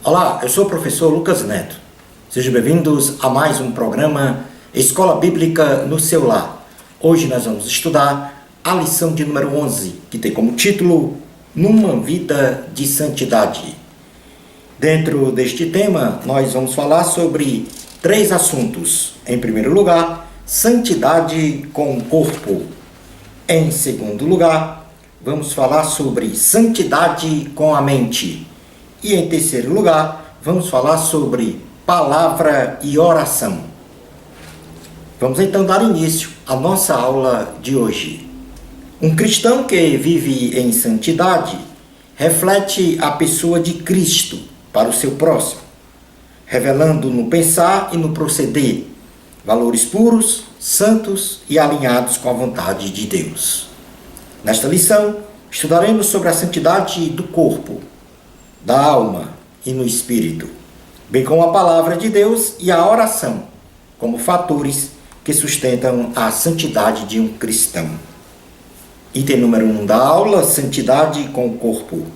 Olá, eu sou o professor Lucas Neto. Sejam bem-vindos a mais um programa Escola Bíblica no seu lar. Hoje nós vamos estudar a lição de número 11, que tem como título Numa Vida de Santidade. Dentro deste tema, nós vamos falar sobre 3 assuntos. Em primeiro lugar, santidade com o corpo. Em segundo lugar, vamos falar sobre santidade com a mente. E em terceiro lugar, vamos falar sobre palavra e oração. Vamos então dar início à nossa aula de hoje. Um cristão que vive em santidade reflete a pessoa de Cristo para o seu próximo, revelando no pensar e no proceder valores puros, santos e alinhados com a vontade de Deus. Nesta lição, estudaremos sobre a santidade do corpo, da alma e no espírito, bem como a palavra de Deus e a oração, como fatores que sustentam a santidade de um cristão. Item número 1 da aula, santidade com o corpo.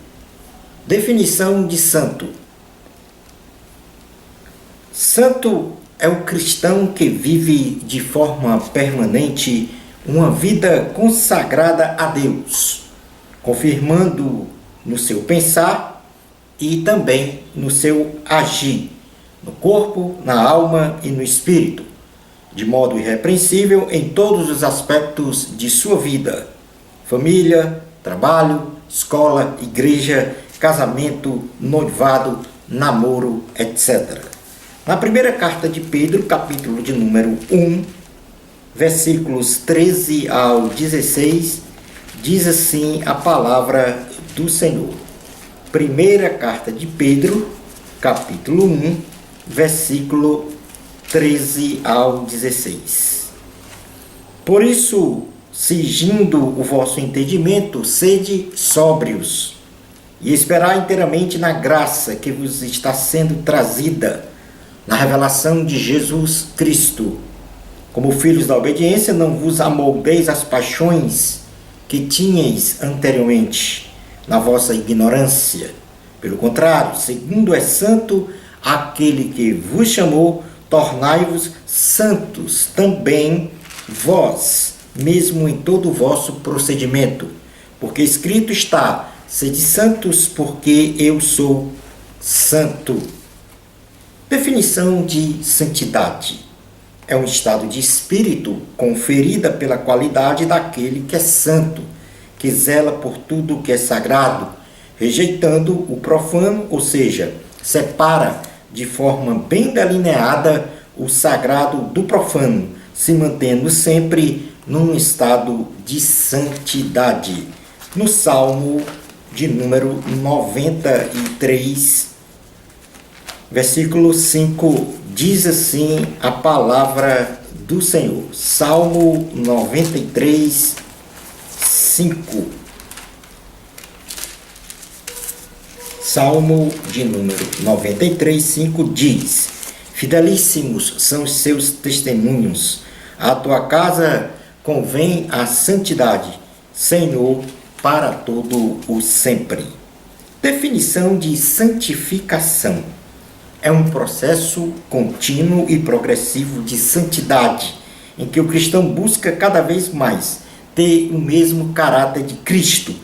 Definição de santo. Santo é o cristão que vive de forma permanente uma vida consagrada a Deus, confirmando no seu pensar e também no seu agir, no corpo, na alma e no espírito, de modo irrepreensível em todos os aspectos de sua vida: família, trabalho, escola, igreja, casamento, noivado, namoro, etc. Na primeira carta de Pedro, capítulo de número 1, versículos 13 ao 16, diz assim a palavra do Senhor. Primeira carta de Pedro, capítulo 1, versículo 13 ao 16. Por isso, cingindo o vosso entendimento, sede sóbrios, e esperai inteiramente na graça que vos está sendo trazida, na revelação de Jesus Cristo. Como filhos da obediência, não vos amoldeis às paixões que tinhais anteriormente, na vossa ignorância. Pelo contrário, segundo é santo aquele que vos chamou, tornai-vos santos também vós, mesmo em todo o vosso procedimento. Porque escrito está: sede santos, porque eu sou santo. Definição de santidade. É um estado de espírito conferida pela qualidade daquele que é santo, que zela por tudo que é sagrado, rejeitando o profano, ou seja, separa de forma bem delineada o sagrado do profano, se mantendo sempre num estado de santidade. No Salmo de número 93, versículo 5, diz assim a palavra do Senhor. Salmo 93, 5. Salmo de número 93, 5 diz: Fidelíssimos são os seus testemunhos, à tua casa convém a santidade, Senhor, para todo o sempre. Definição de santificação. É um processo contínuo e progressivo de santidade, em que o cristão busca cada vez mais ter o mesmo caráter de Cristo,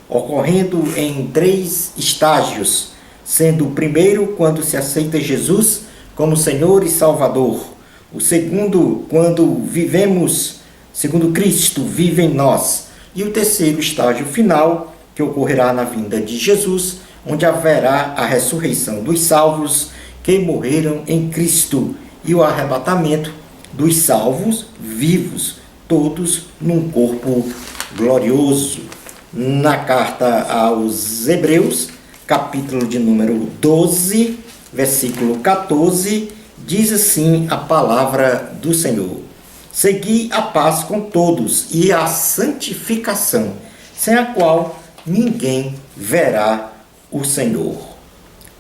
ocorrendo em 3 estágios, sendo o primeiro quando se aceita Jesus como Senhor e Salvador, o segundo quando vivemos segundo Cristo vive em nós, e o terceiro estágio final, que ocorrerá na vinda de Jesus, onde haverá a ressurreição dos salvos que morreram em Cristo e o arrebatamento dos salvos vivos, todos num corpo glorioso. Na carta aos Hebreus, capítulo de número 12, versículo 14, diz assim a palavra do Senhor: Segui a paz com todos e a santificação, sem a qual ninguém verá o Senhor.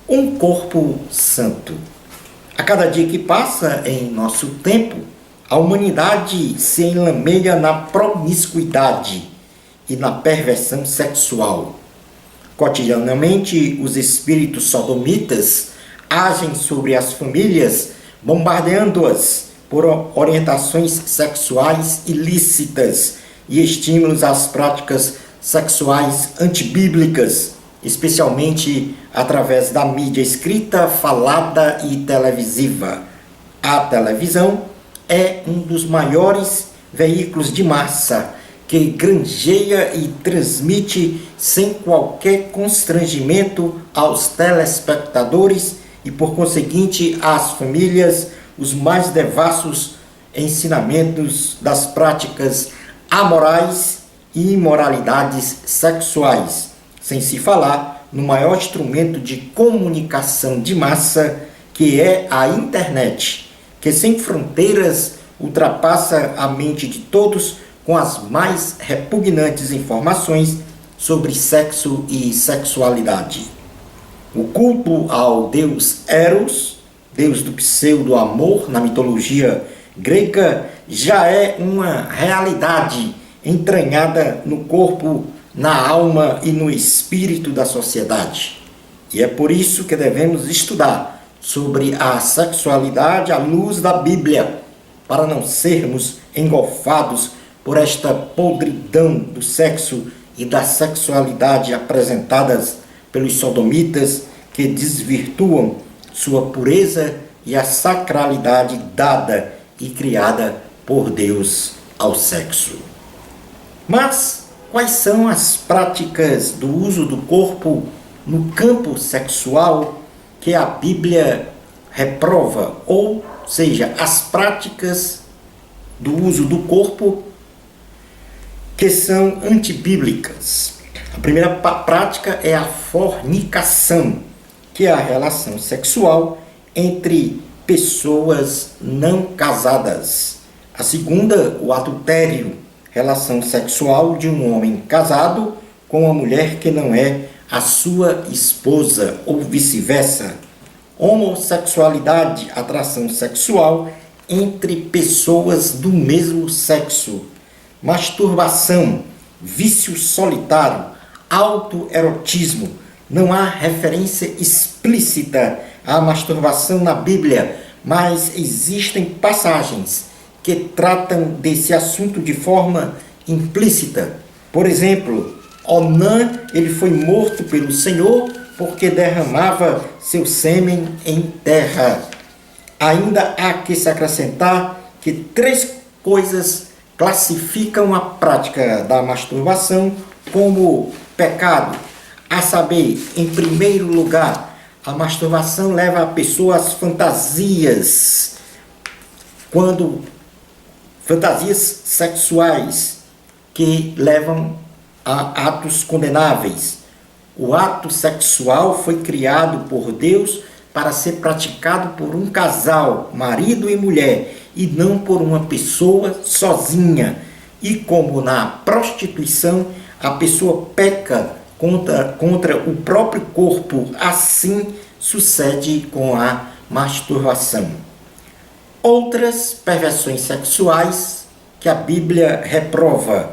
Um corpo santo. A cada dia que passa em nosso tempo, a humanidade se enlameia na promiscuidade e na perversão sexual. Cotidianamente, os espíritos sodomitas agem sobre as famílias, bombardeando-as por orientações sexuais ilícitas e estímulos às práticas sexuais antibíblicas, especialmente através da mídia escrita, falada e televisiva. A televisão é um dos maiores veículos de massa que granjeia e transmite sem qualquer constrangimento aos telespectadores e, por conseguinte, às famílias, os mais devassos ensinamentos das práticas amorais e imoralidades sexuais, sem se falar no maior instrumento de comunicação de massa que é a internet, que sem fronteiras ultrapassa a mente de todos com as mais repugnantes informações sobre sexo e sexualidade. O culto ao deus Eros, deus do pseudo-amor na mitologia grega, já é uma realidade entranhada no corpo, na alma e no espírito da sociedade. E é por isso que devemos estudar sobre a sexualidade à luz da Bíblia, para não sermos engolfados por esta podridão do sexo e da sexualidade apresentadas pelos sodomitas, que desvirtuam sua pureza e a sacralidade dada e criada por Deus ao sexo. Mas quais são as práticas do uso do corpo no campo sexual que a Bíblia reprova? Ou seja, as práticas do uso do corpo que são antibíblicas. A primeira prática é a fornicação, que é a relação sexual entre pessoas não casadas. A segunda, o adultério, relação sexual de um homem casado com uma mulher que não é a sua esposa, ou vice-versa. Homossexualidade, atração sexual entre pessoas do mesmo sexo. Masturbação, vício solitário, autoerotismo. Não há referência explícita à masturbação na Bíblia, mas existem passagens que tratam desse assunto de forma implícita. Por exemplo, Onã, ele foi morto pelo Senhor porque derramava seu sêmen em terra. Ainda há que se acrescentar que 3 coisas classificam a prática da masturbação como pecado. A saber, em primeiro lugar, a masturbação leva a pessoa às fantasias, fantasias sexuais que levam a atos condenáveis. O ato sexual foi criado por Deus para ser praticado por um casal, marido e mulher, e não por uma pessoa sozinha. E como na prostituição, a pessoa peca contra o próprio corpo, assim sucede com a masturbação. Outras perversões sexuais que a Bíblia reprova: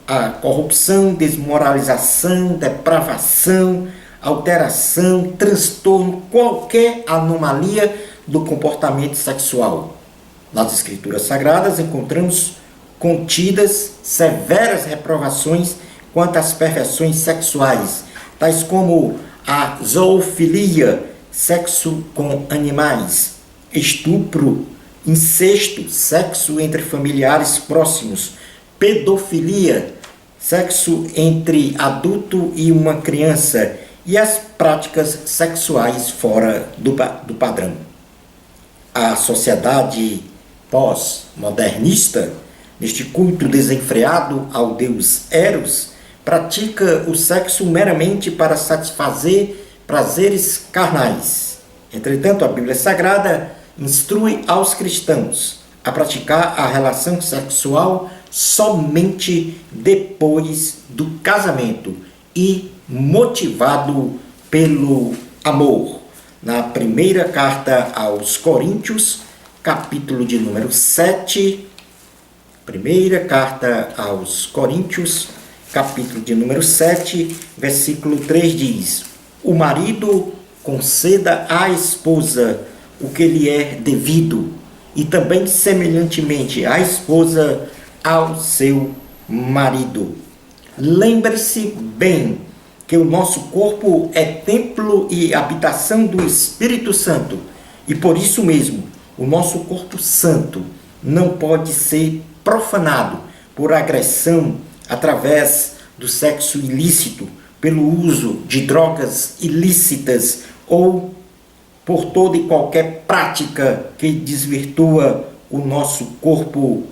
a corrupção, desmoralização, depravação, alteração, transtorno, qualquer anomalia do comportamento sexual. Nas Escrituras Sagradas encontramos contidas severas reprovações quanto às perversões sexuais, tais como a zoofilia, sexo com animais, estupro, incesto, sexo entre familiares próximos, pedofilia, sexo entre adulto e uma criança, e as práticas sexuais fora do padrão. A sociedade pós-modernista, neste culto desenfreado ao deus Eros, pratica o sexo meramente para satisfazer prazeres carnais. Entretanto, a Bíblia Sagrada instrui aos cristãos a praticar a relação sexual somente depois do casamento e motivado pelo amor. Na primeira carta aos Coríntios, capítulo de número 7, primeira carta aos Coríntios, capítulo de número 7, versículo 3 diz: o marido conceda à esposa o que lhe é devido, e também, semelhantemente, a esposa ao seu marido. Lembre-se bem que o nosso corpo é templo e habitação do Espírito Santo, e por isso mesmo, o nosso corpo santo não pode ser profanado por agressão através do sexo ilícito, pelo uso de drogas ilícitas ou por toda e qualquer prática que desvirtua o nosso corpo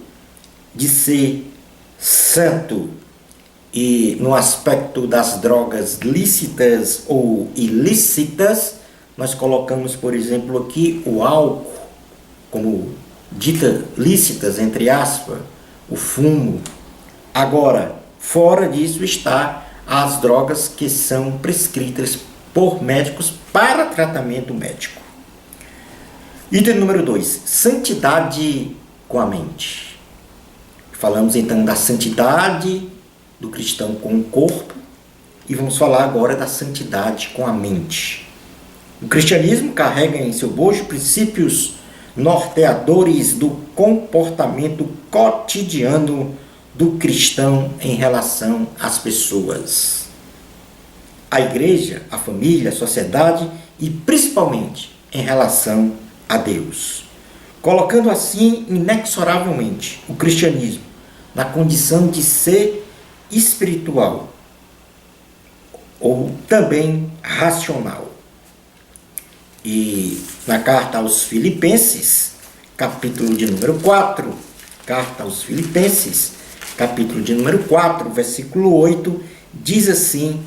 de ser santo. E no aspecto das drogas lícitas ou ilícitas, nós colocamos, por exemplo, aqui o álcool, como dita lícitas, entre aspas, o fumo. Agora, fora disso está as drogas que são prescritas por médicos para tratamento médico. Item número 2, santidade com a mente. Falamos então da santidade do cristão com o corpo e vamos falar agora da santidade com a mente. O cristianismo carrega em seu bojo princípios norteadores do comportamento cotidiano do cristão em relação às pessoas. A igreja, a família, a sociedade e principalmente em relação a Deus. Colocando assim inexoravelmente o cristianismo na condição de ser espiritual ou também racional. E na carta aos Filipenses, capítulo de número 4, carta aos Filipenses, capítulo de número 4, versículo 8, diz assim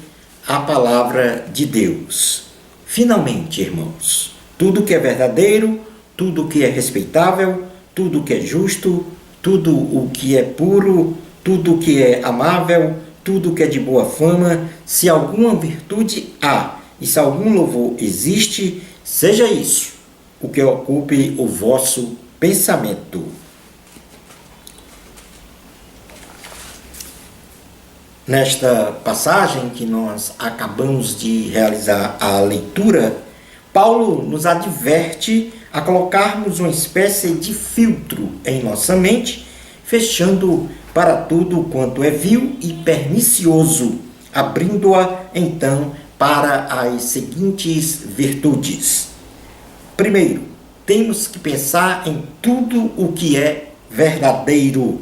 a palavra de Deus: finalmente, irmãos, tudo que é verdadeiro, tudo que é respeitável, tudo que é justo, tudo o que é puro, tudo que é amável, tudo que é de boa fama, se alguma virtude há e se algum louvor existe, seja isso o que ocupe o vosso pensamento. Nesta passagem que nós acabamos de realizar a leitura, Paulo nos adverte a colocarmos uma espécie de filtro em nossa mente, fechando para tudo quanto é vil e pernicioso, abrindo-a então para as seguintes virtudes. Primeiro, temos que pensar em tudo o que é verdadeiro.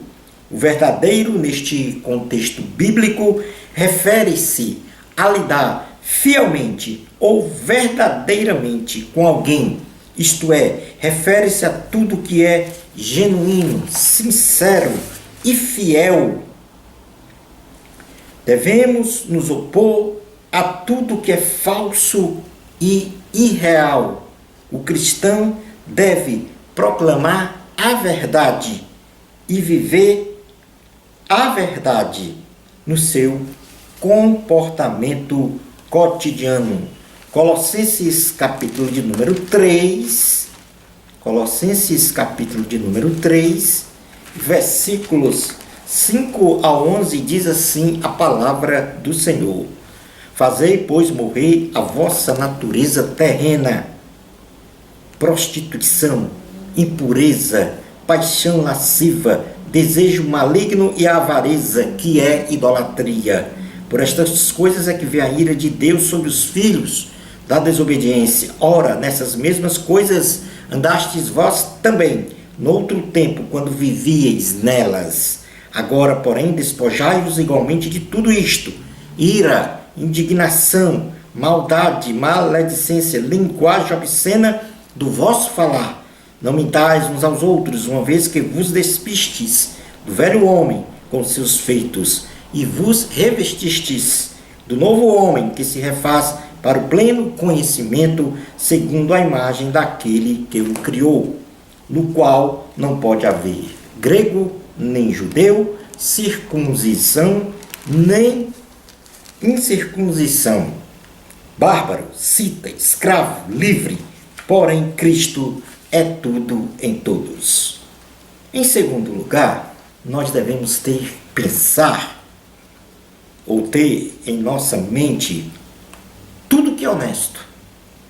O verdadeiro, neste contexto bíblico, refere-se a lidar fielmente ou verdadeiramente com alguém, isto é, refere-se a tudo que é genuíno, sincero e fiel. Devemos nos opor a tudo que é falso e irreal. O cristão deve proclamar a verdade e viver a verdade no seu comportamento cotidiano. Colossenses capítulo de número 3, Colossenses capítulo de número 3, versículos 5 a 11, diz assim a palavra do Senhor: fazei, pois, morrer a vossa natureza terrena, prostituição, impureza, paixão lasciva, desejo maligno e a avareza, que é idolatria. Por estas coisas é que vem a ira de Deus sobre os filhos da desobediência. Ora, nessas mesmas coisas andastes vós também, noutro tempo, quando vivieis nelas. Agora, porém, despojai-vos igualmente de tudo isto: ira, indignação, maldade, maledicência, linguagem obscena do vosso falar. Não mintais uns aos outros, uma vez que vos despistes do velho homem com seus feitos, e vos revestistes do novo homem, que se refaz para o pleno conhecimento, segundo a imagem daquele que o criou, no qual não pode haver grego nem judeu, circuncisão nem incircuncisão, bárbaro, cita, escravo, livre, porém Cristo é tudo em todos. Em segundo lugar, nós devemos pensar ou ter em nossa mente tudo que é honesto,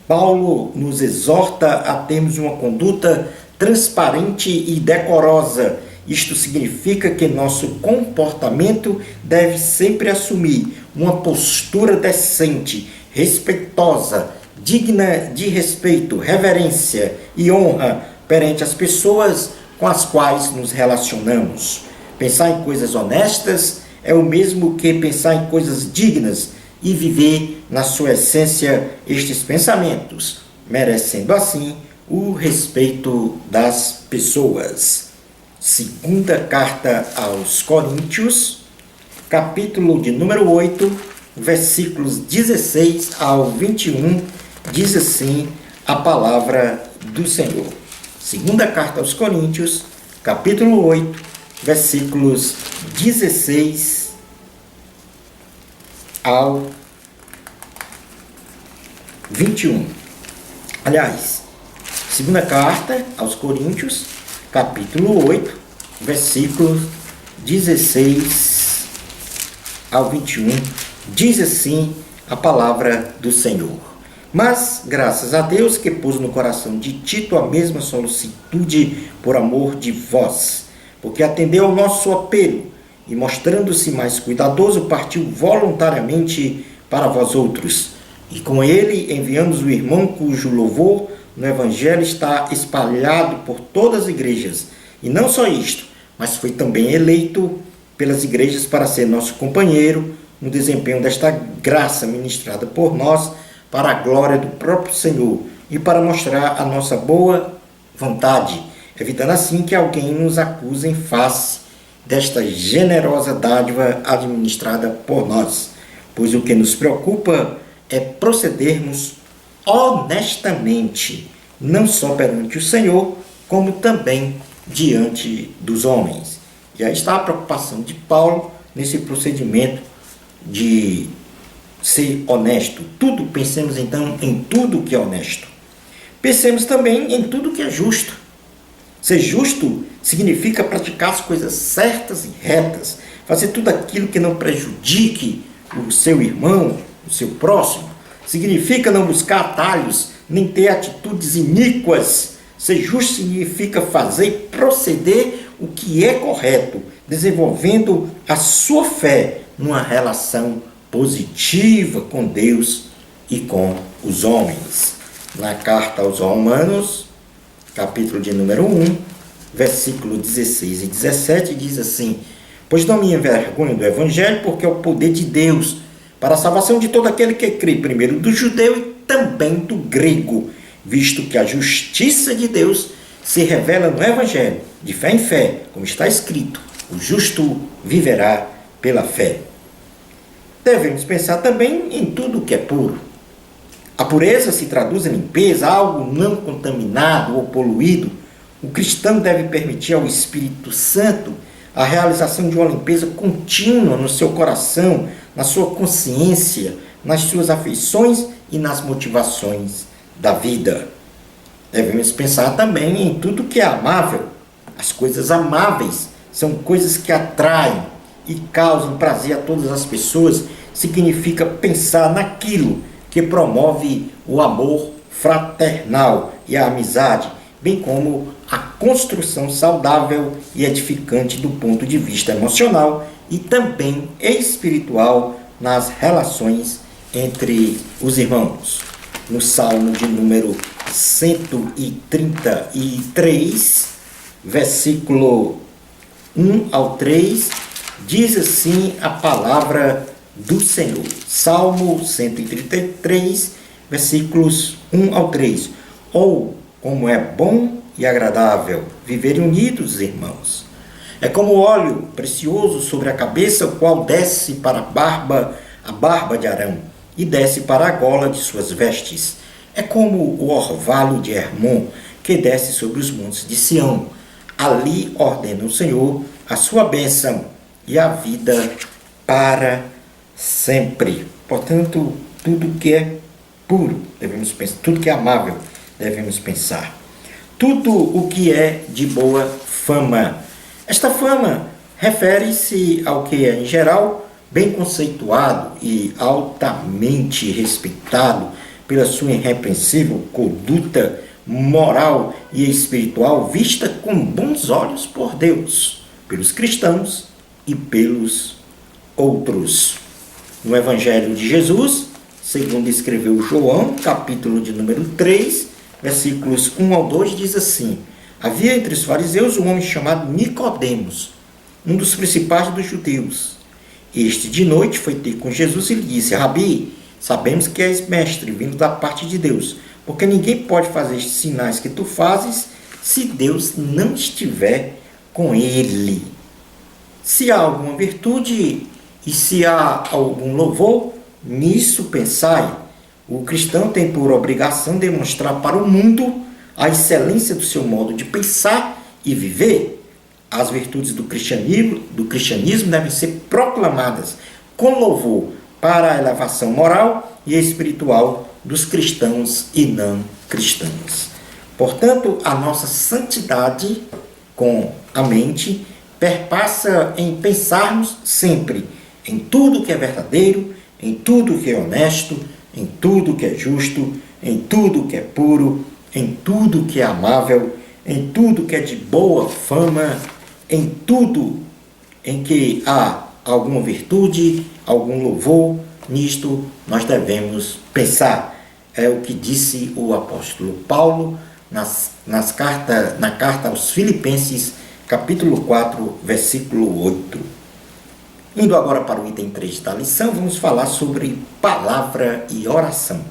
Paulo nos exorta a termos uma conduta transparente e decorosa. Isto significa que nosso comportamento deve sempre assumir uma postura decente, respeitosa, digna de respeito, reverência e honra perante as pessoas com as quais nos relacionamos. Pensar em coisas honestas é o mesmo que pensar em coisas dignas e viver na sua essência estes pensamentos, merecendo assim o respeito das pessoas. Segunda carta aos Coríntios, capítulo de número 8, versículos 16 ao 21, diz assim a palavra do Senhor. Segunda carta aos Coríntios, capítulo 8, versículos 16 ao 21. Aliás, segunda carta aos Coríntios, capítulo 8, versículos 16 ao 21, diz assim a palavra do Senhor. Mas, graças a Deus que pôs no coração de Tito a mesma solicitude por amor de vós, porque atendeu ao nosso apelo e, mostrando-se mais cuidadoso, partiu voluntariamente para vós outros. E com ele enviamos o irmão cujo louvor no Evangelho está espalhado por todas as igrejas. E não só isto, mas foi também eleito pelas igrejas para ser nosso companheiro no desempenho desta graça ministrada por nós para a glória do próprio Senhor e para mostrar a nossa boa vontade, evitando assim que alguém nos acuse em face desta generosa dádiva administrada por nós. Pois o que nos preocupa é procedermos honestamente, não só perante o Senhor, como também diante dos homens. E aí está a preocupação de Paulo nesse procedimento de ser honesto. Pensemos então em tudo que é honesto. Pensemos também em tudo que é justo. Ser justo significa praticar as coisas certas e retas, fazer tudo aquilo que não prejudique o seu irmão, o seu próximo. Significa não buscar atalhos, nem ter atitudes iníquas. Ser justo significa fazer e proceder o que é correto, desenvolvendo a sua fé numa relação positiva com Deus e com os homens. Na carta aos Romanos, capítulo de número 1, versículo 16 e 17, diz assim: pois não me envergonho do Evangelho, porque é o poder de Deus para a salvação de todo aquele que crê, primeiro do judeu e também do grego, visto que a justiça de Deus se revela no Evangelho, de fé em fé, como está escrito: o justo viverá pela fé. Devemos pensar também em tudo o que é puro. A pureza se traduz em limpeza, algo não contaminado ou poluído. O cristão deve permitir ao Espírito Santo a realização de uma limpeza contínua no seu coração, na sua consciência, nas suas afeições e nas motivações da vida. Devemos pensar também em tudo que é amável. As coisas amáveis são coisas que atraem e causam prazer a todas as pessoas. Significa pensar naquilo que promove o amor fraternal e a amizade, bem como a construção saudável e edificante do ponto de vista emocional e também espiritual nas relações entre os irmãos. No Salmo de número 133, versículo 1 ao 3, diz assim a palavra do Senhor. Salmo 133, versículos 1 ao 3. Ou como é bom e agradável viverem unidos, irmãos. É como óleo precioso sobre a cabeça, o qual desce para a barba de Arão, e desce para a gola de suas vestes. É como o orvalho de Hermon, que desce sobre os montes de Sião. Ali ordena o Senhor a sua bênção e a vida para sempre. Portanto, tudo que é puro, devemos pensar, tudo que é amável, devemos pensar. Tudo o que é de boa fama. Esta fama refere-se ao que é, em geral, bem conceituado e altamente respeitado pela sua irrepreensível conduta moral e espiritual vista com bons olhos por Deus, pelos cristãos e pelos outros. No Evangelho de Jesus, segundo escreveu João, capítulo de número 3, versículos 1 ao 2, diz assim: havia entre os fariseus um homem chamado Nicodemos, um dos principais dos judeus. Este de noite foi ter com Jesus e lhe disse: Rabi, sabemos que és mestre, vindo da parte de Deus, porque ninguém pode fazer estes sinais que tu fazes se Deus não estiver com ele. Se há alguma virtude e se há algum louvor, nisso pensai. O cristão tem por obrigação demonstrar para o mundo a excelência do seu modo de pensar e viver. As virtudes do cristianismo devem ser proclamadas com louvor para a elevação moral e espiritual dos cristãos e não cristãos. Portanto, a nossa santidade com a mente perpassa em pensarmos sempre em tudo que é verdadeiro, em tudo que é honesto, em tudo que é justo, em tudo que é puro, em tudo que é amável, em tudo que é de boa fama, em tudo em que há alguma virtude, algum louvor. Nisto nós devemos pensar. É o que disse o apóstolo Paulo na carta aos Filipenses, capítulo 4, versículo 8. Indo agora para o item 3 da lição, vamos falar sobre palavra e oração.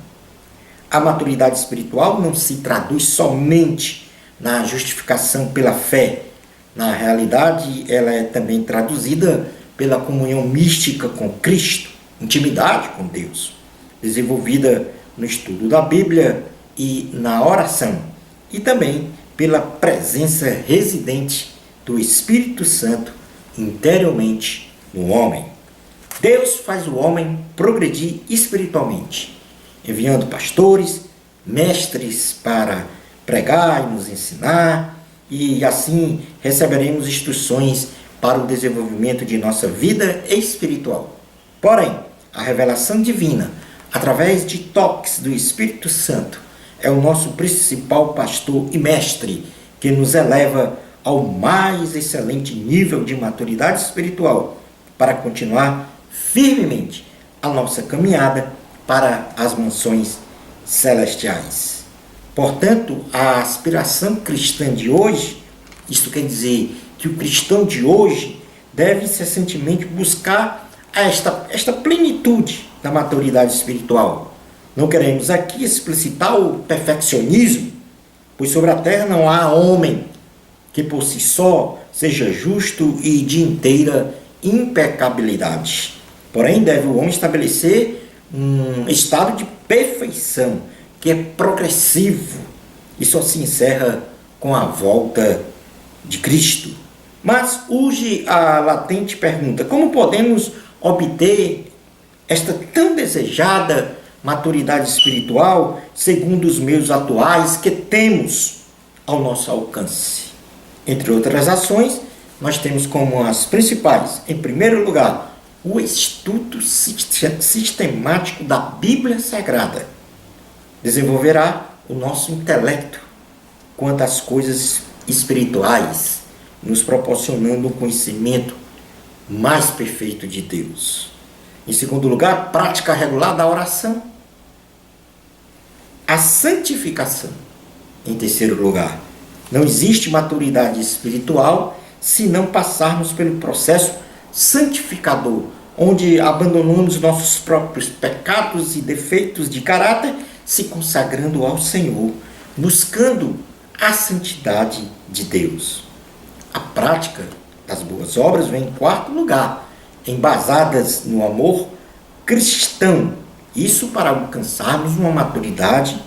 A maturidade espiritual não se traduz somente na justificação pela fé. Na realidade, ela é também traduzida pela comunhão mística com Cristo, intimidade com Deus, desenvolvida no estudo da Bíblia e na oração, e também pela presença residente do Espírito Santo interiormente no homem. Deus faz o homem progredir espiritualmente, enviando pastores, mestres para pregar e nos ensinar, e assim receberemos instruções para o desenvolvimento de nossa vida espiritual. Porém, a revelação divina, através de toques do Espírito Santo, é o nosso principal pastor e mestre, que nos eleva ao mais excelente nível de maturidade espiritual, para continuar firmemente a nossa caminhada para as mansões celestiais. Portanto, a aspiração cristã de hoje, isto quer dizer que o cristão de hoje deve incessantemente buscar esta plenitude da maturidade espiritual. Não queremos aqui explicitar o perfeccionismo, pois sobre a terra não há homem que por si só seja justo e de inteira impecabilidade. Porém, deve o homem estabelecer um estado de perfeição que é progressivo e só se encerra com a volta de Cristo. Mas urge a latente pergunta: como podemos obter esta tão desejada maturidade espiritual segundo os meios atuais que temos ao nosso alcance? Entre outras ações, nós temos como as principais, em primeiro lugar, o estudo sistemático da Bíblia Sagrada. Desenvolverá o nosso intelecto quanto às coisas espirituais, nos proporcionando um conhecimento mais perfeito de Deus. Em segundo lugar, prática regular da oração. A santificação. Em terceiro lugar, não existe maturidade espiritual se não passarmos pelo processo santificador, onde abandonamos nossos próprios pecados e defeitos de caráter, se consagrando ao Senhor, buscando a santidade de Deus. A prática das boas obras vem em quarto lugar, embasadas no amor cristão, isso para alcançarmos uma maturidade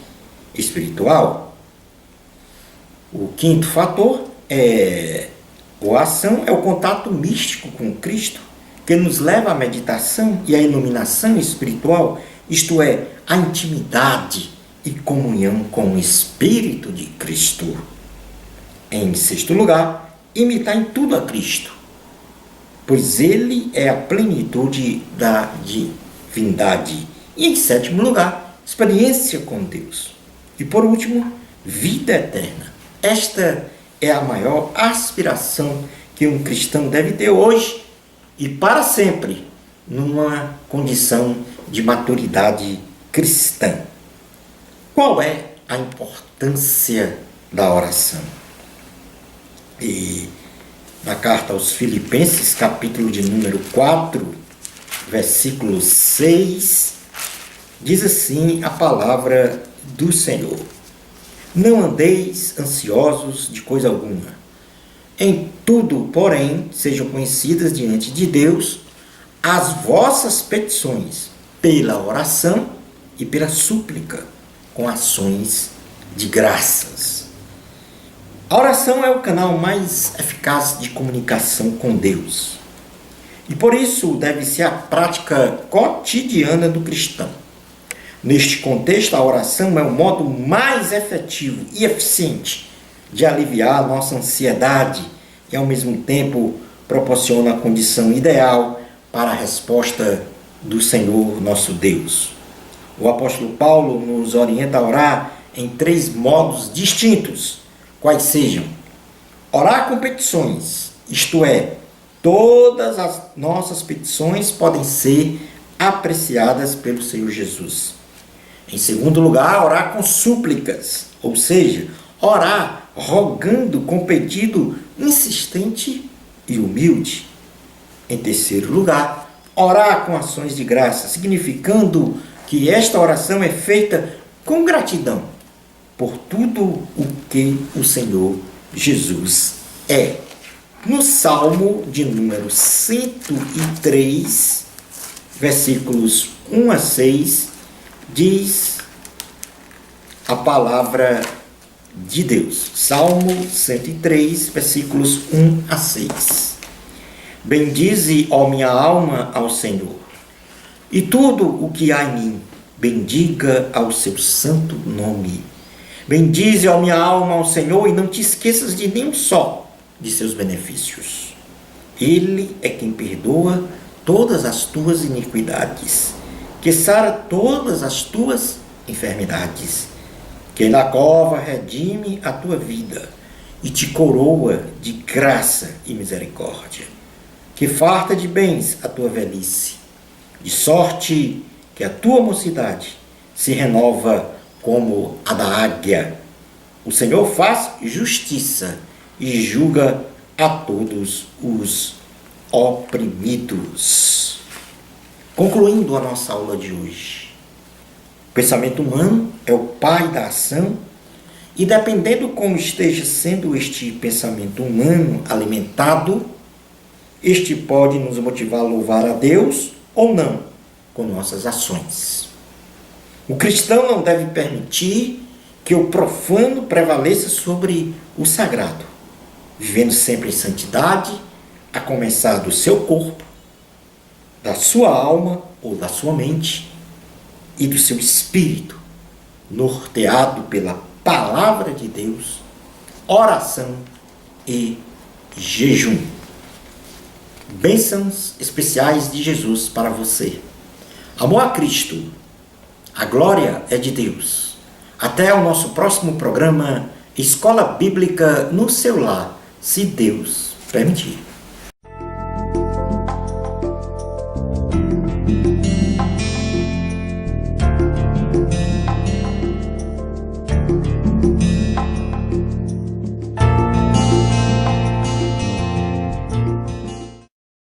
espiritual. O quinto fator a ação é o contato místico com Cristo, que nos leva à meditação e à iluminação espiritual, isto é, a intimidade e comunhão com o Espírito de Cristo. Em sexto lugar, imitar em tudo a Cristo, pois Ele é a plenitude da divindade. E em sétimo lugar, experiência com Deus. E por último, vida eterna. Esta é a maior aspiração que um cristão deve ter hoje e para sempre, numa condição de maturidade cristã. Qual é a importância da oração? E na carta aos Filipenses, capítulo de número 4, versículo 6, diz assim a palavra do Senhor: não andeis ansiosos de coisa alguma. Em tudo, porém, sejam conhecidas diante de Deus as vossas petições, pela oração e pela súplica, com ações de graças. A oração é o canal mais eficaz de comunicação com Deus. E por isso deve ser a prática cotidiana do cristão. Neste contexto, a oração é o modo mais efetivo e eficiente de aliviar a nossa ansiedade e, ao mesmo tempo, proporciona a condição ideal para a resposta do Senhor nosso Deus. O apóstolo Paulo nos orienta a orar em 3 modos distintos, quais sejam: orar com petições, isto é, todas as nossas petições podem ser apreciadas pelo Senhor Jesus. Em segundo lugar, orar com súplicas, ou seja, orar rogando com pedido insistente e humilde. Em terceiro lugar, orar com ações de graça, significando que esta oração é feita com gratidão por tudo o que o Senhor Jesus é. No Salmo de número 103, versículos 1 a 6, diz a palavra de Deus. Salmo 103, versículos 1 a 6. Bendize, ó minha alma, ao Senhor, e tudo o que há em mim, bendiga ao seu santo nome. Bendize, ó minha alma, ao Senhor, e não te esqueças de nenhum só de seus benefícios. Ele é quem perdoa todas as tuas iniquidades, que sara todas as tuas enfermidades, que na cova redime a tua vida e te coroa de graça e misericórdia, que farta de bens a tua velhice, de sorte que a tua mocidade se renova como a da águia. O Senhor faz justiça e julga a todos os oprimidos. Concluindo a nossa aula de hoje, o pensamento humano é o pai da ação e, dependendo como esteja sendo este pensamento humano alimentado, este pode nos motivar a louvar a Deus ou não com nossas ações. O cristão não deve permitir que o profano prevaleça sobre o sagrado, vivendo sempre em santidade, a começar do seu corpo, da sua alma ou da sua mente e do seu espírito, norteado pela palavra de Deus, oração e jejum. Bênçãos especiais de Jesus para você. Amor a Cristo. A glória é de Deus. Até o nosso próximo programa Escola Bíblica no seu lar, se Deus permitir.